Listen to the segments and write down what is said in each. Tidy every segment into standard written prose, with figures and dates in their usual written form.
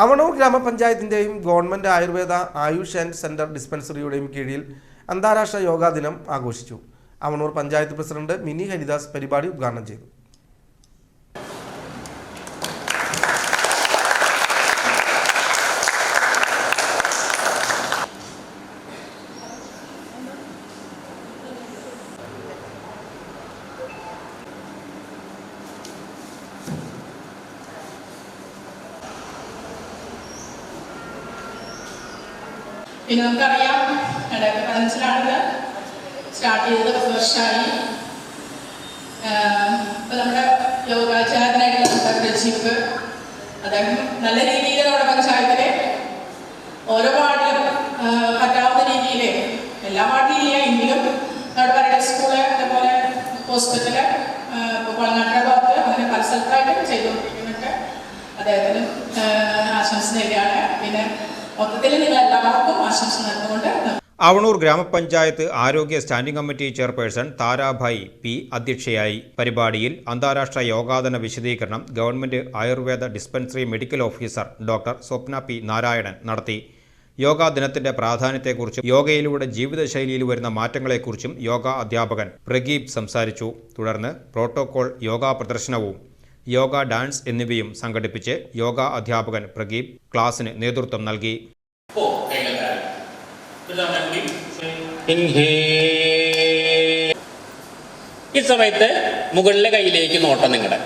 അവണൂർ ഗ്രാമപഞ്ചായത്തിൻ്റെയും government ayurveda AYUSH and centre ഡിസ്പെൻസറിയുടെയും കീഴിൽ അന്താരാഷ്ട്ര യോഗാ ദിനം ആഘോഷിച്ചു. അവണൂർ പഞ്ചായത്ത് പ്രസിഡന്റ് മിനി ഹരിദാസ് പരിപാടി ഉദ്ഘാടനം ചെയ്തു. പിന്നെ നമുക്കറിയാം 2015 സ്റ്റാർട്ട് ചെയ്തത് വർഷമായി. ഇപ്പോൾ നമ്മുടെ യോഗാചാര്യനായിട്ടുള്ള രജിപ്പ് അദ്ദേഹം നല്ല രീതിയിൽ നമ്മുടെ പഞ്ചായത്തിലെ ഓരോ വാർഡിലും പറ്റാവുന്ന രീതിയിൽ എല്ലാ വാർഡിലും ഇല്ല എങ്കിലും നമ്മുടെ പറയുന്ന സ്കൂള് അതേപോലെ ഹോസ്പിറ്റല് കൊളങ്ങാട്ട ഭാഗത്ത് അങ്ങനെ പല സ്ഥലത്തായിട്ട് ചെയ്തുകൊണ്ടിരിക്കുന്നുണ്ട്. അദ്ദേഹത്തിന് ആശംസ നേടിയാണ്. പിന്നെ അവണൂർ ഗ്രാമപഞ്ചായത്ത് ആരോഗ്യ standing committee chairperson Tarabhai P അധ്യക്ഷയായി. പരിപാടിയിൽ അന്താരാഷ്ട്ര യോഗാദിന വിശദീകരണം government ayurveda dispensary medical officer doctor Swapna P Narayanan നടത്തി. യോഗാ ദിനത്തിന്റെ പ്രാധാന്യത്തെക്കുറിച്ചും യോഗയിലൂടെ ജീവിതശൈലിയിൽ വരുന്ന മാറ്റങ്ങളെക്കുറിച്ചും യോഗ അധ്യാപകൻ പ്രഗീപ് സംസാരിച്ചു. തുടർന്ന് പ്രോട്ടോകോൾ യോഗാ പ്രദർശനവും യോഗ ഡാൻസ് എന്നിവയും സംഘടിപ്പിച്ച് യോഗ അധ്യാപകൻ പ്രഗീപ് ക്ലാസിന് നേതൃത്വം നൽകി. ഈ സമയത്ത് മുകളിലെ കൈയിലേക്ക് നോട്ടം നിങ്ങളുടെ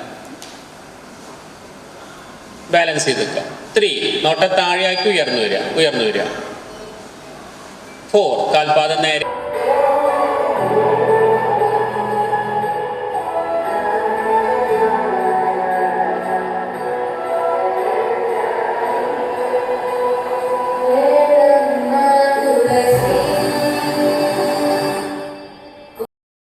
ബാലൻസ് ചെയ്ത് വെക്കുക. 3 നോട്ടം താഴെയാക്കി ഉയർന്നു വരിക. 4 കാൽപാദം നേരെ